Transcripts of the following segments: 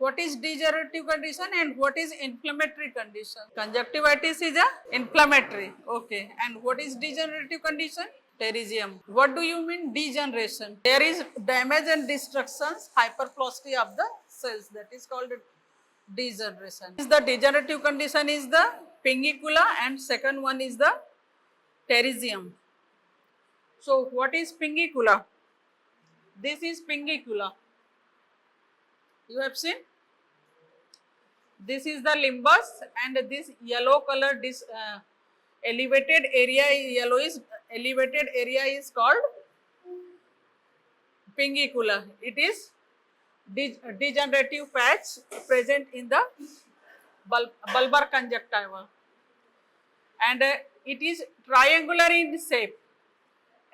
What is degenerative condition and what is inflammatory condition? Conjunctivitis is a inflammatory. Okay. And what is degenerative condition? Pterygium. What do you mean degeneration? There is damage and destructions, hyperplasty of the cells. That is called degeneration. The degenerative condition is the pingicula and second one is the pterygium. So what is pingicula? This is pingicula. You have seen? This is the limbus and this yellow color, this elevated area, elevated area is called pingicula. It is degenerative patch present in the bulbar conjunctiva and it is triangular in shape,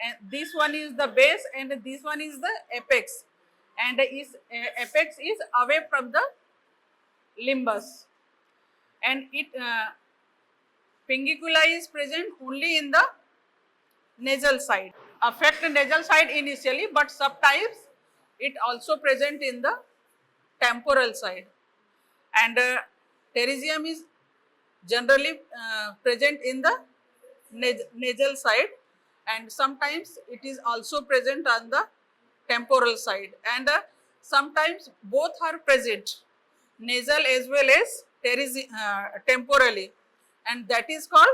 and this one is the base and this one is the apex, and apex is away from the limbus, and it pingicula is present only in the nasal side. Affect nasal side initially, but sometimes it also present in the temporal side, and pterygium is generally present in the nasal side, and sometimes it is also present on the temporal side, and sometimes both are present, nasal as well as temporally, and that is called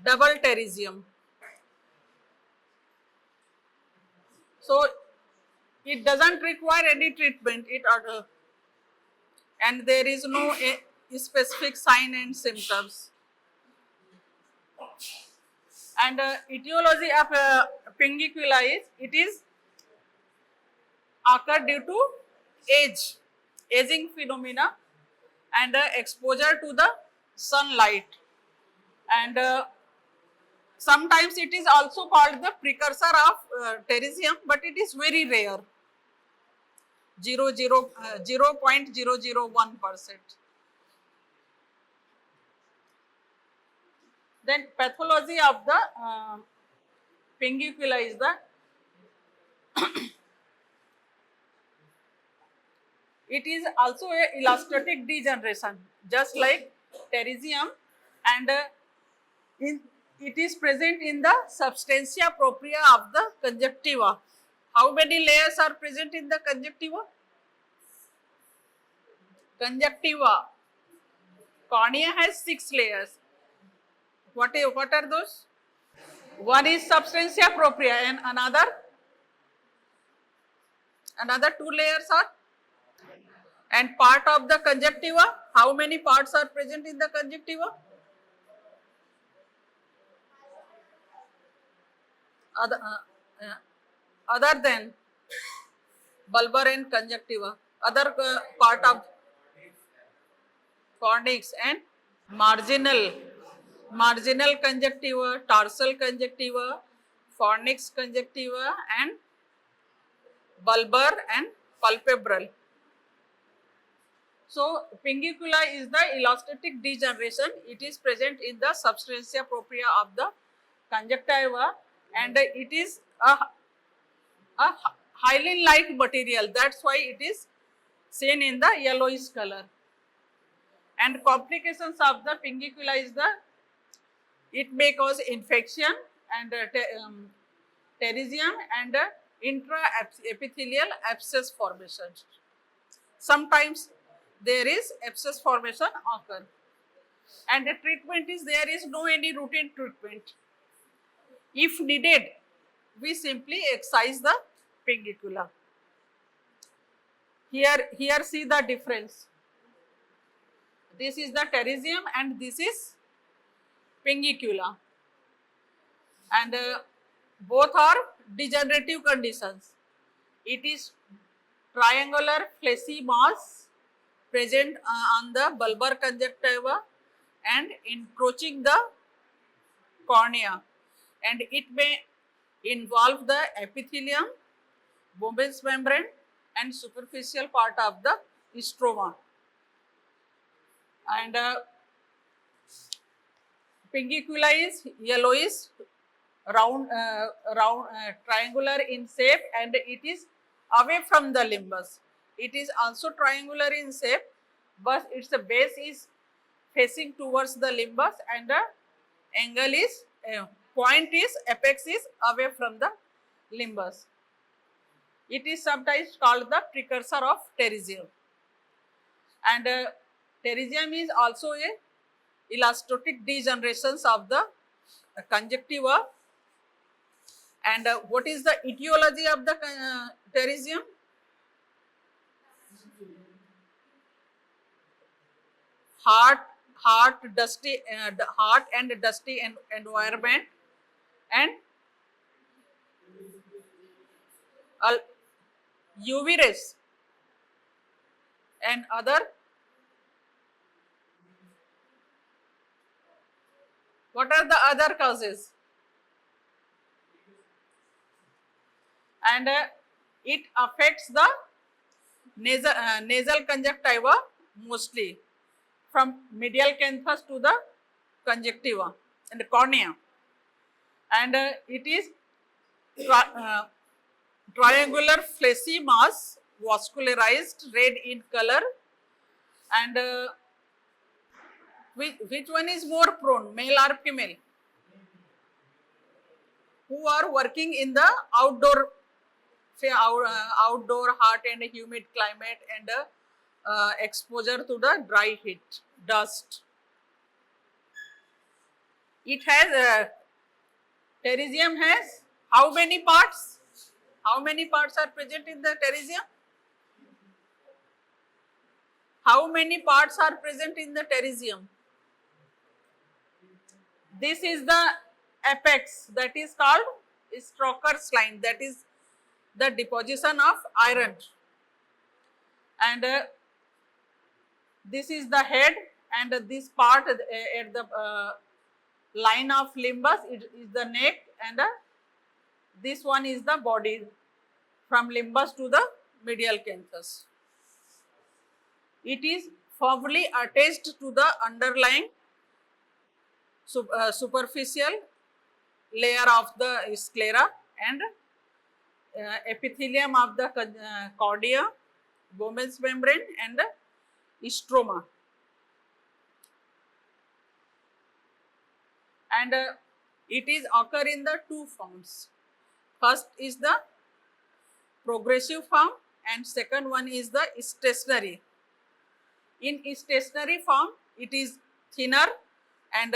double pterygium. So it doesn't require any treatment, and there is no specific sign and symptoms. And etiology of pingicula is, it is occur due to aging phenomena and exposure to the sunlight, and sometimes it is also called the precursor of pterygium, but it is very rare, 0.001%. Then pathology of the pingicula is the it is also a elastic degeneration just like pterygium, and it is present in the substantia propria of the conjunctiva. How many layers are present in the conjunctiva? Conjunctiva. Cornea has 6 layers. What are those? One is substantia propria and another 2 layers are, and part of the conjunctiva. How many parts are present in the conjunctiva? Other than bulbar and conjunctiva, other part of cornix and marginal conjunctiva, tarsal conjunctiva, fornix conjunctiva, and bulbar and palpebral. So pingicula is the elastic degeneration. It is present in the substantia propria of the conjunctiva, and it is a hyaline-like material. That's why it is seen in the yellowish color. And complications of the pingicula is it may cause infection and pterygium and intraepithelial abscess formation. Sometimes there is abscess formation occur, and the treatment is, there is no any routine treatment. If needed, we simply excise the pingicula. Here see the difference. This is the pterygium and this is pingicula, and both are degenerative conditions. It is triangular fleshy mass present on the bulbar conjunctiva and encroaching the cornea, and it may involve the epithelium, Bowman's membrane, and superficial part of the stroma. And pingicula is yellowish, round, triangular in shape, and it is away from the limbus. It is also triangular in shape, but its base is facing towards the limbus and the angle is apex is away from the limbus. It is sometimes called the precursor of pterygium. And pterygium is also a elastotic degenerations of the conjunctiva. And what is the etiology of the pterygium? Hot, dusty, hot and dusty environment, and UV rays and other. What are the other causes? And it affects the nasal conjunctiva mostly, from medial canthus to the conjunctiva and the cornea. And it is triangular fleshy mass, vascularized, red in color. And which one is more prone, male or female? Who are working in the outdoor hot and humid climate, and exposure to the dry heat, dust. It has pterygium has how many parts? How many parts are present in the pterygium? How many parts are present in the pterygium? This is the apex, that is called Stroker's line, that is the deposition of iron. And this is the head, and this part at the line of limbus, it is the neck, and this one is the body from limbus to the medial canthus. It is firmly attached to the underlying superficial layer of the sclera and epithelium of the cornea, Gomez membrane, and stroma. And it is occur in the two forms. First is the progressive form, and second one is the stationary. In stationary form, it is thinner and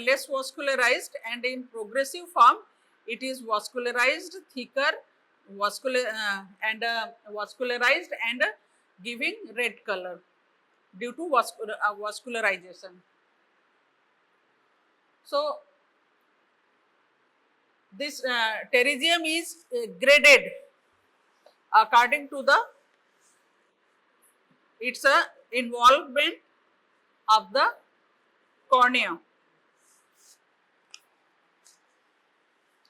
less vascularized, and in progressive form, it is vascularized, thicker, vascularized and giving red color due to vascularization. So, this pterygium is graded according to the its involvement of the cornea.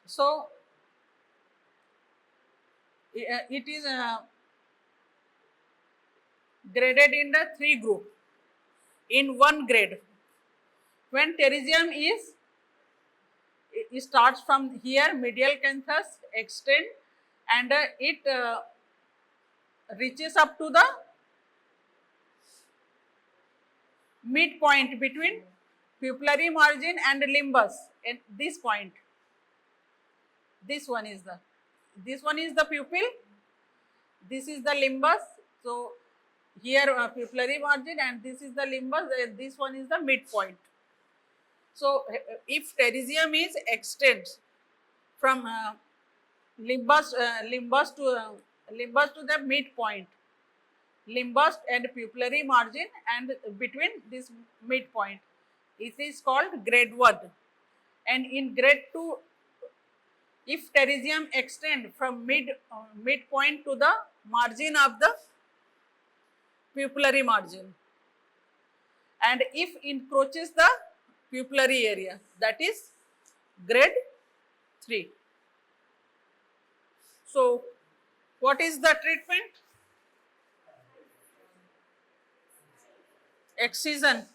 So, it is graded in the three group. In one grade, when pterygium is, it starts from here, medial canthus, extend, and it reaches up to the midpoint between pupillary margin and limbus. At this point, this one is the pupil, this is the limbus. So here pupillary margin, and this is the limbus, this one is the midpoint. So if pterygium is extends from limbus to the midpoint, limbus and pupillary margin, and between this midpoint, it is called grade 1. And in grade 2, if pterygium extend from midpoint to the margin of the pupillary margin, and if encroaches the pupillary area, that is grade 3. So, what is the treatment? Excision.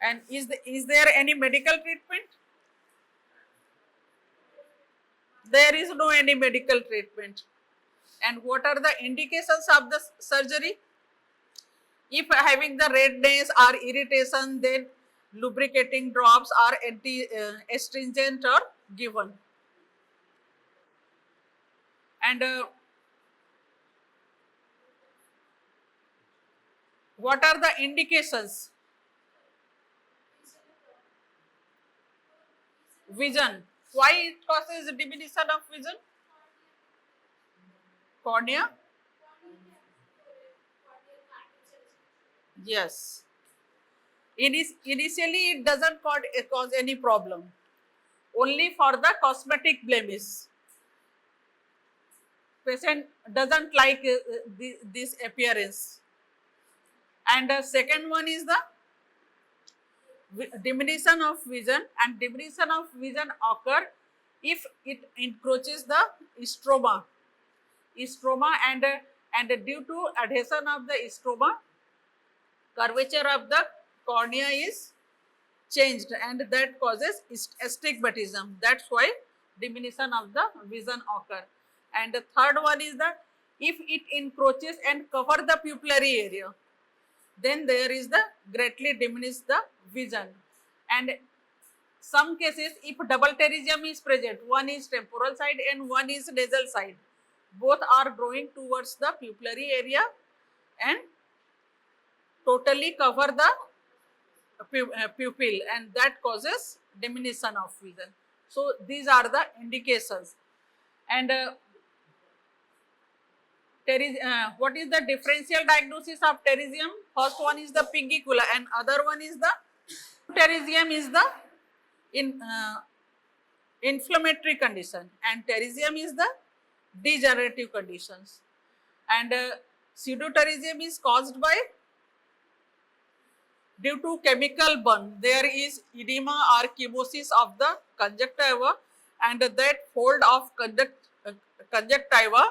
And is there any medical treatment? there is no any medical treatment. And what are the indications of the surgery? If having the redness or irritation, then lubricating drops or astringent are given. And what are the indications? Vision. Why it causes diminution of vision? Cornea? Yes. Initially, it doesn't cause any problem. Only for the cosmetic blemish. Patient doesn't like this appearance. And the second one is the diminution of vision, and diminution of vision occur if it encroaches the stroma and due to adhesion of the stroma, curvature of the cornea is changed and that causes astigmatism. That's why diminution of the vision occur. And the third one is that if it encroaches and cover the pupillary area, then there is the greatly diminish the vision. And some cases, if double pterygium is present, one is temporal side and one is nasal side, both are growing towards the pupillary area and totally cover the pupil, and that causes diminution of vision. So these are the indications. And what is the differential diagnosis of pterygium? First one is the pingicula and other one is the pterygium is the inflammatory condition and pterygium is the degenerative conditions. And pseudopterygium is caused by due to chemical burn. There is edema or chemosis of the conjunctiva and that fold of conjunctiva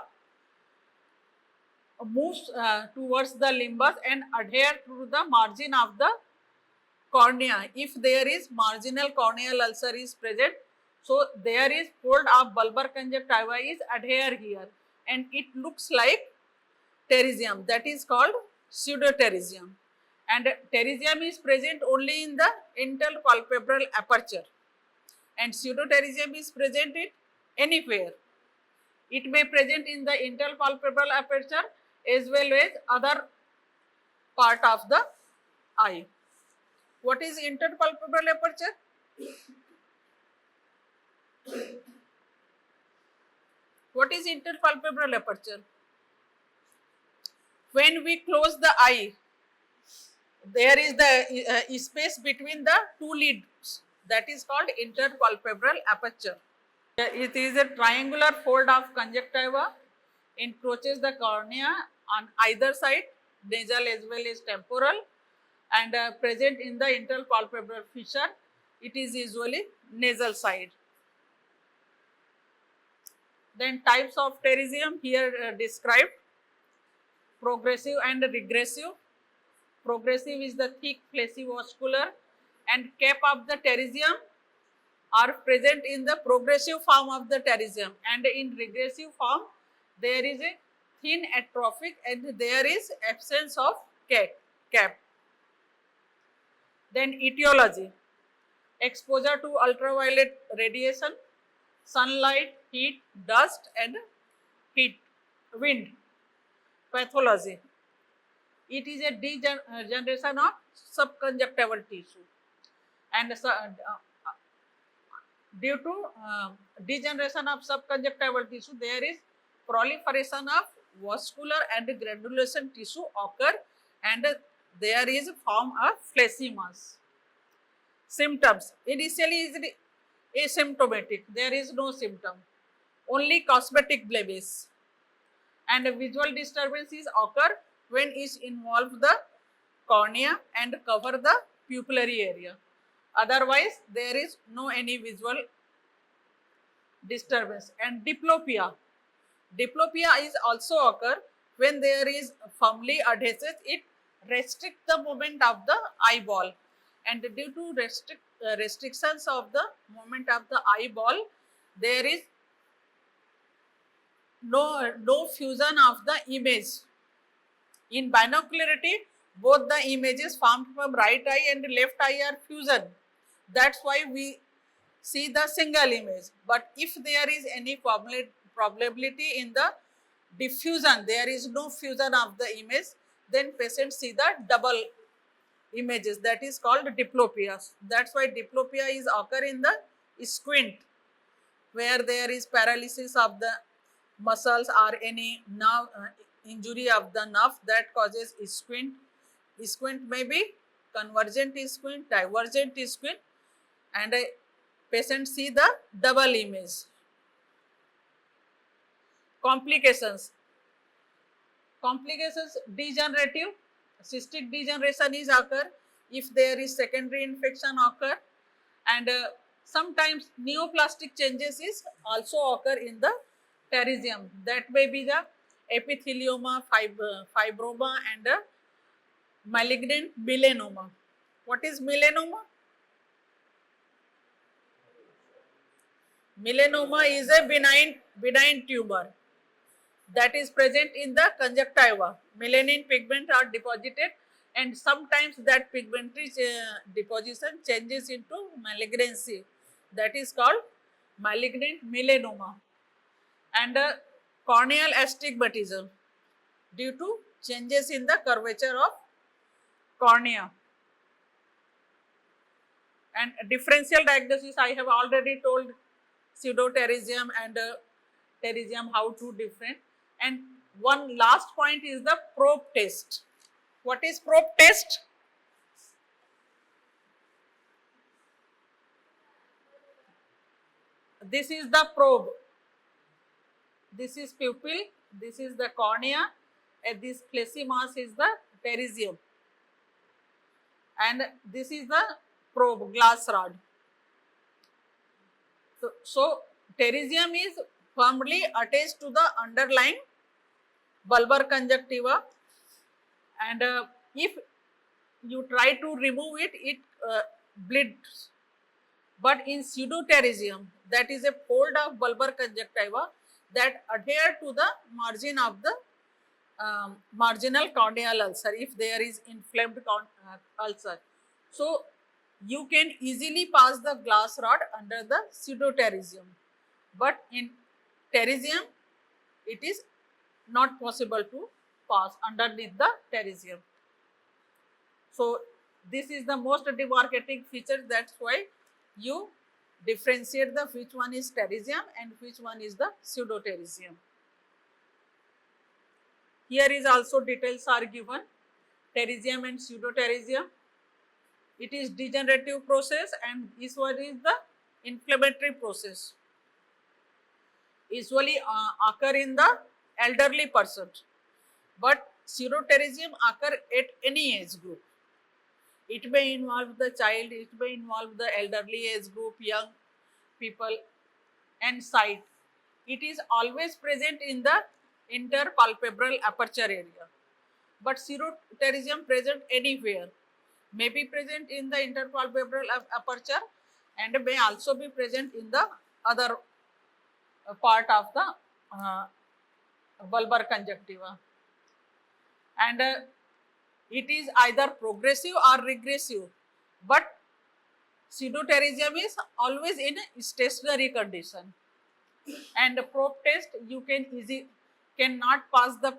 moves towards the limbus and adhere to the margin of the cornea. If there is marginal corneal ulcer is present, so there is fold of bulbar conjunctiva is adhere here and it looks like pterygium, that is called pseudopterygium. And pterygium is present only in the interpalpebral aperture and pseudopterygium is present in anywhere. It may present in the interpalpebral aperture as well as other part of the eye. What is interpalpebral aperture? What is interpalpebral aperture? When we close the eye, there is the space between the two lids, that is called interpalpebral aperture. It is a triangular fold of conjunctiva, encroaches the cornea on either side, nasal as well as temporal, and present in the interpalpebral fissure. It is usually nasal side. Then types of pterygium here described: progressive and regressive. Progressive is the thick fleshy vascular and cap of the pterygium are present in the progressive form of the pterygium, and in regressive form there is a thin atrophic and there is absence of cap. Then etiology: exposure to ultraviolet radiation, sunlight, heat, dust and wind. Pathology: it is a degeneration of subconjunctival tissue, and due to degeneration of subconjunctival tissue, there is proliferation of vascular and granulation tissue occur and there is form of fleshy mass. Symptoms: initially is asymptomatic, there is no symptom, only cosmetic blemish, and visual disturbances occur when it involves the cornea and cover the pupillary area. Otherwise, there is no any visual disturbance. And diplopia. Diplopia is also occur when there is firmly adhesive. It restricts the movement of the eyeball, and due to restrictions of the movement of the eyeball, there is no fusion of the image. In binocularity, both the images formed from right eye and left eye are fusion. That's why we see the single image. But if there is any probability in the diffusion, there is no fusion of the image, then patients see the double images. That is called diplopia. That's why diplopia is occur in the squint, where there is paralysis of the muscles or any nerve injury of the nerve that causes squint. Squint may be convergent squint, divergent squint, and a patient see the double image. Complications. Complications, degenerative, cystic degeneration is occur if there is secondary infection occur, and sometimes neoplastic changes is also occur in the pterygium. That may be the epithelioma, fibroma, and malignant melanoma. What is melanoma? Melanoma is a benign tumor that is present in the conjunctiva. Melanin pigment are deposited, and sometimes that pigmentary deposition changes into malignancy. That is called malignant melanoma. And corneal astigmatism due to changes in the curvature of cornea. And differential diagnosis, I have already told pseudopterygium and pterygium how to different. And one last point is the probe test. What is probe test? This is the probe. This is pupil, this is the cornea, and this fleshy mass is the pterygium. And this is the probe, glass rod. So pterygium is firmly attached to the underlying bulbar conjunctiva, and if you try to remove it, it bleeds. But in pseudopterygium, that is a fold of bulbar conjunctiva that adhere to the margin of the marginal corneal ulcer if there is inflamed ulcer. So you can easily pass the glass rod under the pseudopterygium, but in pterygium it is not possible to pass underneath the pterygium. So this is the most demarcating feature. That's why you differentiate the which one is pterygium and which one is the pseudopterygium. Here is also details are given, pterygium and pseudopterygium. It is degenerative process, and this one is the inflammatory process. Usually occur in the elderly person, but pseudopterygium occur at any age group. It may involve the child, it may involve the elderly age group, young people, and sight. It is always present in the interpalpebral aperture area, but pseudopterygium present anywhere, may be present in the interpalpebral aperture and may also be present in the other part of the bulbar conjunctiva. And it is either progressive or regressive, but pseudopterygium is always in a stationary condition. And the probe test, you cannot pass the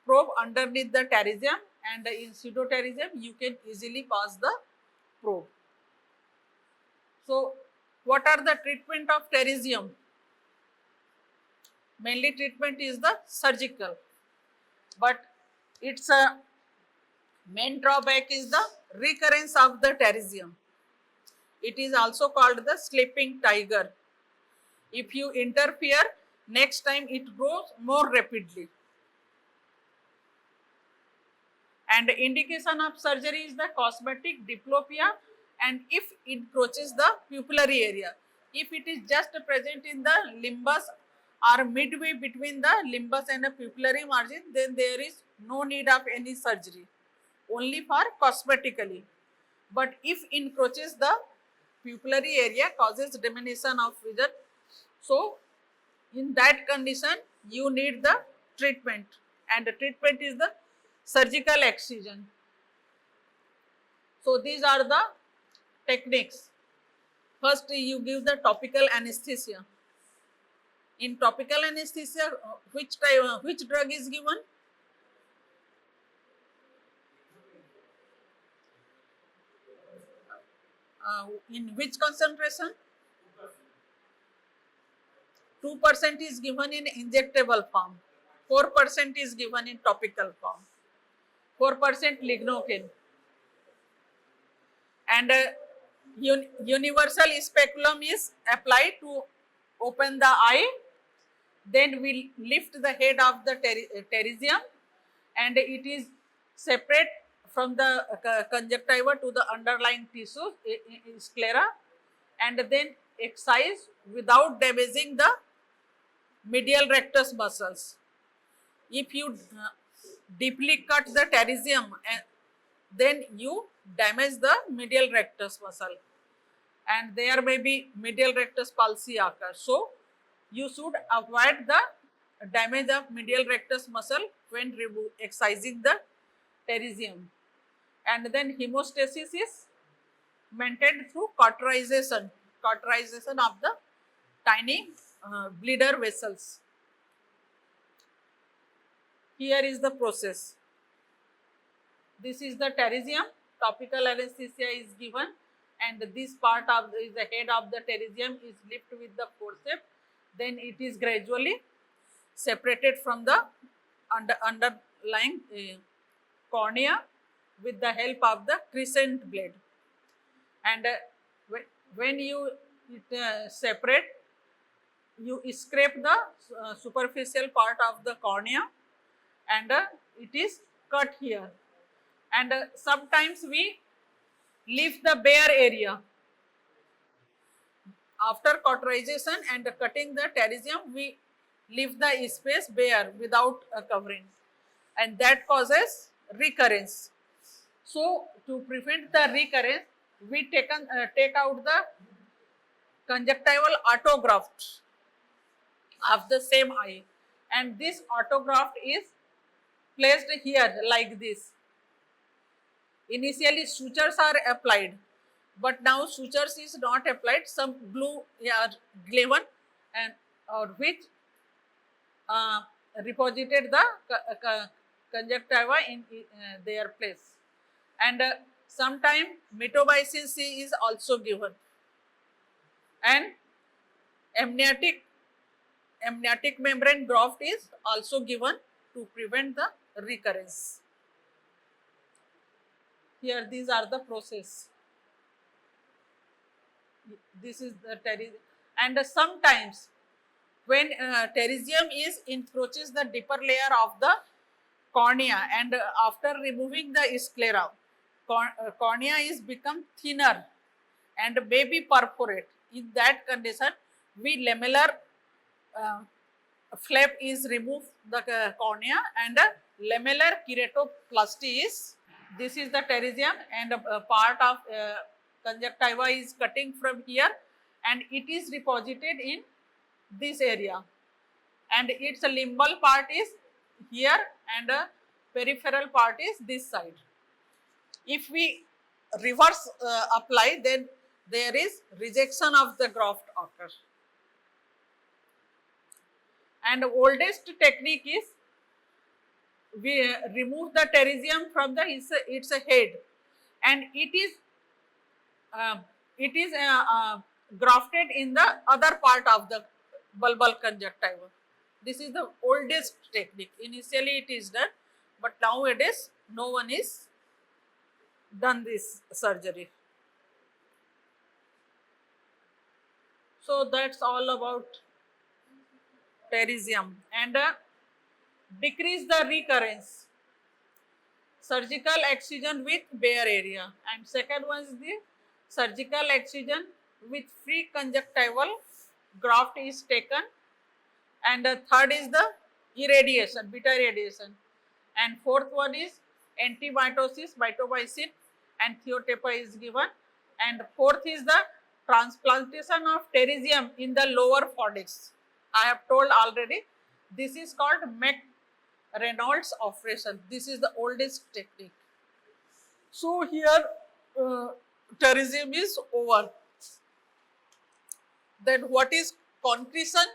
probe underneath the pterygium, and in pseudopterygium you can easily pass the probe. So what are the treatment of pterygium? Mainly treatment is the surgical, but its main drawback is the recurrence of the pterygium. It is also called the sleeping tiger. If you interfere, next time it grows more rapidly. And the indication of surgery is the cosmetic diplopia, and if it encroaches the pupillary area. If it is just present in the limbus or midway between the limbus and the pupillary margin, then there is no need of any surgery, only for cosmetically. But if encroaches the pupillary area, causes diminution of vision, so In that condition, you need the treatment, and the treatment is the surgical excision. So these are the techniques. First, you give the topical anesthesia. In topical anesthesia, which drug is given? In which concentration? 2% is given in injectable form. 4% is given in topical form. 4% lignocaine. And universal speculum is applied to open the eye. Then we lift the head of the pterygium, and it is separate from the conjunctiva to the underlying tissue, sclera, and then excise without damaging the medial rectus muscles. If you deeply cut the pterygium, then you damage the medial rectus muscle, and there may be medial rectus palsy occur. So you should avoid the damage of medial rectus muscle when excising the pterygium. And then hemostasis is maintained through cauterization of the tiny bleeder vessels. Here is the process. This is the pterygium. Topical anesthesia is given, and this part of the head of the pterygium is lifted with the forceps. Then it is gradually separated from the underlying cornea with the help of the crescent blade. And when you separate, you scrape the superficial part of the cornea, and it is cut here. And sometimes we leave the bare area. After cauterization and cutting the pterygium, we leave the space bare without covering, and that causes recurrence. So to prevent the recurrence, we take out the conjunctival autograft of the same eye, and this autograft is placed here like this. Initially sutures are applied, but now sutures is not applied. Some glue are given, and which reposited the conjunctiva in their place. And sometime mitomycin C is also given, and amniotic membrane graft is also given to prevent the recurrence. Here these are the process. This is the pterygium, and sometimes when pterygium encroaches the deeper layer of the cornea, and after removing the sclera, cornea is become thinner and may be perforate. In that condition, we lamellar flap is removed the cornea, and lamellar keratoplasty is. This is the pterygium, and a part of conjunctiva is cutting from here, and it is reposited in this area, and its limbal part is here, and peripheral part is this side. If we reverse apply, then there is rejection of the graft occur. And oldest technique is we remove the pterygium from its head, and it is grafted in the other part of the bulbal conjunctiva. This is the oldest technique. Initially it is done, but nowadays no one is done this surgery. So that's all about pterygium. And decrease the recurrence, surgical excision with bare area, and second one is the surgical excision with free conjunctival graft is taken, and third is the irradiation, beta irradiation, and fourth one is antimitosis, mitomycin and thiotepa is given, and fourth is the transplantation of pterygium in the lower fornix. I have told already. This is called Reynolds operation. This is the oldest technique. So here terrorism is over. Then what is concretion?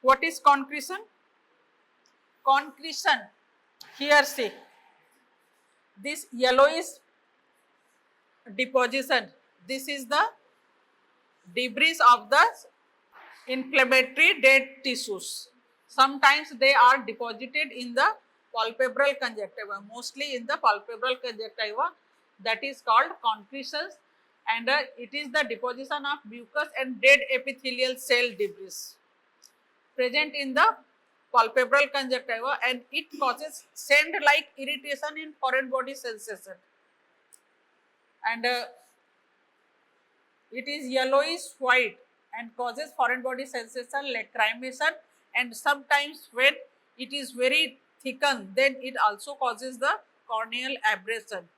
What is concretion? Concretion. Here see, this yellowish deposition. This is the debris of the inflammatory dead tissues. Sometimes they are deposited in the palpebral conjunctiva, mostly in the palpebral conjunctiva. That is called concretions, and it is the deposition of mucus and dead epithelial cell debris present in the palpebral conjunctiva, and it causes sand-like irritation in foreign body sensation. And it is yellowish white and causes foreign body sensation, lacrimation, and sometimes when it is very thickened, then it also causes the corneal abrasion.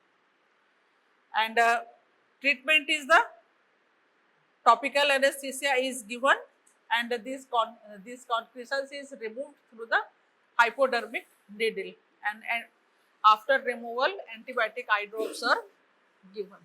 And treatment is the topical anesthesia is given, and this concretions is removed through the hypodermic needle, and after removal antibiotic eye drops are given.